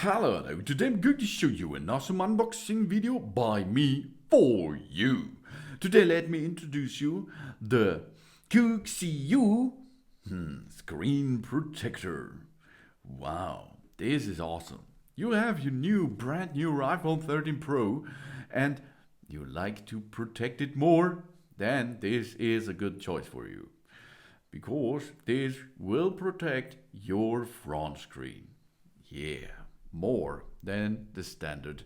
Hello, today I'm going to show you an awesome unboxing video by me for you. Today let me introduce you the KUXIU Screen Protector. Wow, this is awesome. You have your brand new iPhone 13 Pro and you like to protect it more, then this is a good choice for you. Because this will protect your front screen. Yeah, more than the standard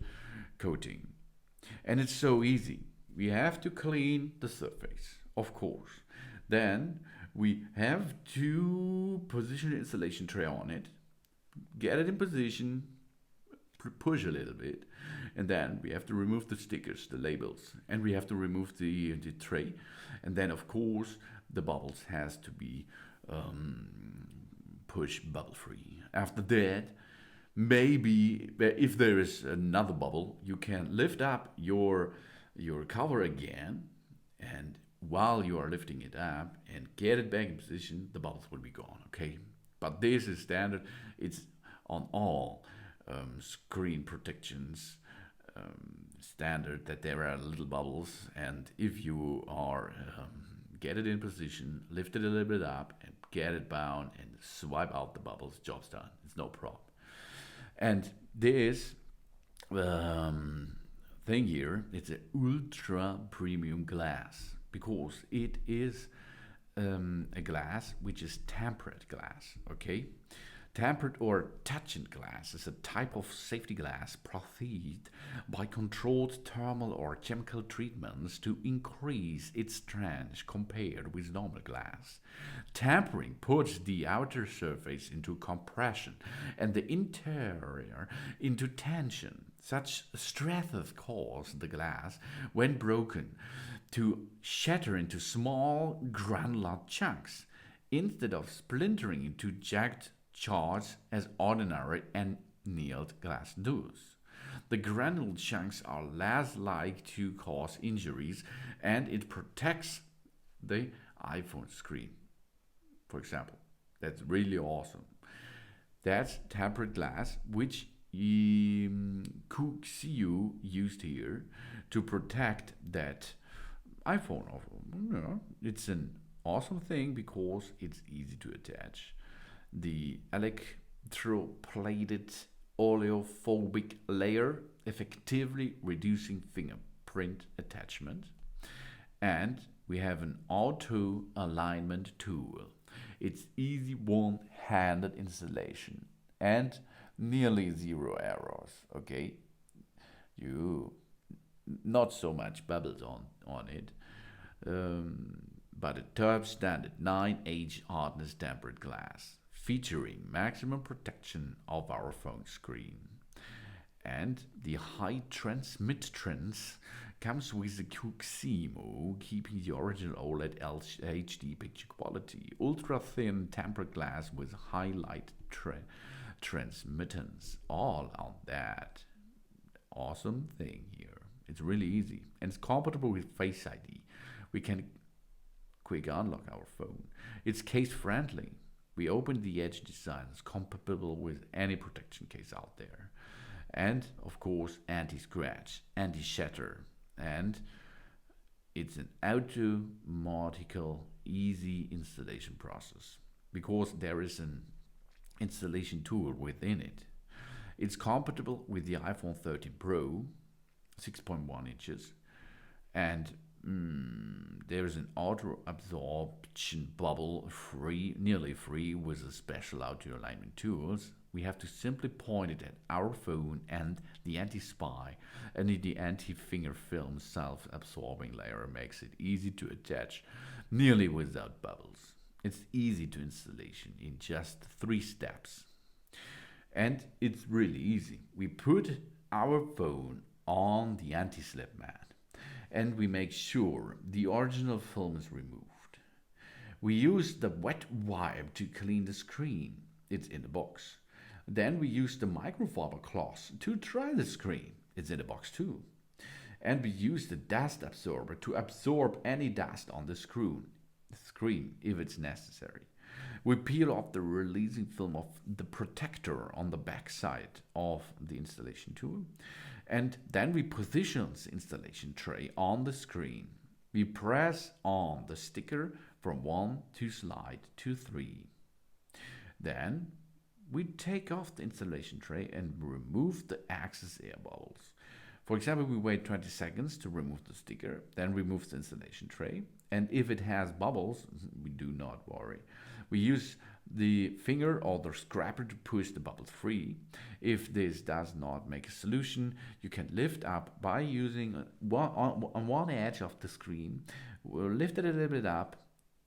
coating. And it's so easy. We have to clean the surface, of course. Then we have to position the installation tray on it, get it in position, push a little bit, and then we have to remove the stickers, the labels, and we have to remove the tray. And then, of course, the bubbles has to be push bubble free. After that, maybe if there is another bubble, you can lift up your cover again, and while you are lifting it up and get it back in position, the bubbles will be gone. Okay, but this is standard. It's on all screen protections standard that there are little bubbles, and if you are get it in position, lift it a little bit up, and get it bound, and swipe out the bubbles, job's done. It's no problem. And this thing here, it's an ultra premium glass because it is a glass which is tempered glass, okay? Tempered or toughened glass is a type of safety glass processed by controlled thermal or chemical treatments to increase its strength compared with normal glass. Tempering puts the outer surface into compression and the interior into tension. Such stresses cause the glass, when broken, to shatter into small granular chunks instead of splintering into jagged shards as ordinary annealed glass does. The granule chunks are less likely to cause injuries, and it protects the iPhone screen, for example. That's really awesome. That's tempered glass, which KUXIU used here to protect that iPhone. It's an awesome thing because it's easy to attach. The electroplated oleophobic layer, effectively reducing fingerprint attachment. And we have an auto alignment tool. It's easy one-handed installation and nearly zero errors. Okay, you not so much bubbles on it. But a top standard 9H hardness tempered glass, featuring maximum protection of our phone screen. And the high transmittance comes with the KUXIU, keeping the original OLED HD picture quality. Ultra thin tempered glass with high light transmittance. All on that awesome thing here. It's really easy and it's compatible with Face ID. We can quick unlock our phone. It's case friendly. We open the edge design. It's compatible with any protection case out there. And of course, anti-scratch, anti-shatter. And it's an automatical, easy installation process because there is an installation tool within it. It's compatible with the iPhone 13 Pro, 6.1 inches, and there is an auto absorption bubble nearly free with a special auto alignment tools. We have to simply point it at our phone, and the anti-spy and the anti-finger film self-absorbing layer makes it easy to attach nearly without bubbles. It's easy to installation in just 3 steps. And it's really easy. We put our phone on the anti-slip mat, and we make sure the original film is removed. We use the wet wipe to clean the screen. It's in the box. Then we use the microfiber cloth to dry the screen. It's in the box too. And we use the dust absorber to absorb any dust on the screen if it's necessary. We peel off the releasing film of the protector on the back side of the installation tool, and then we position the installation tray on the screen. We press on the sticker from 1 to slide to 3. Then we take off the installation tray and remove the excess air bubbles. For example, we wait 20 seconds to remove the sticker, then remove the installation tray. And if it has bubbles, we do not worry. We use the finger or the scraper to push the bubbles free. If this does not make a solution, you can lift up by using on one edge of the screen. We'll lift it a little bit up,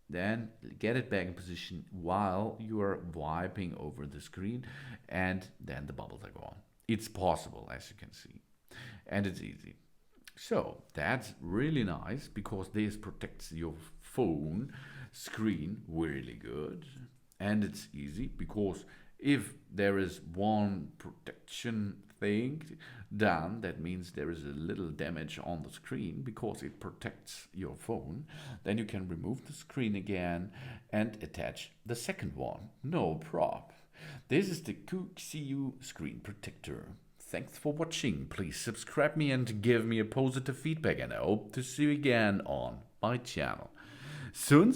then get it back in position while you are wiping over the screen, and then the bubbles are gone. It's possible, as you can see, and it's easy. So that's really nice because this protects your phone screen really good, and it's easy because if there is one protection thing done, that means there is a little damage on the screen because it protects your phone. Then you can remove the screen again and attach the second one. No problem. This is the KUXIU Screen Protector. Thanks for watching. Please subscribe me and give me a positive feedback, and I hope to see you again on my channel. Soon.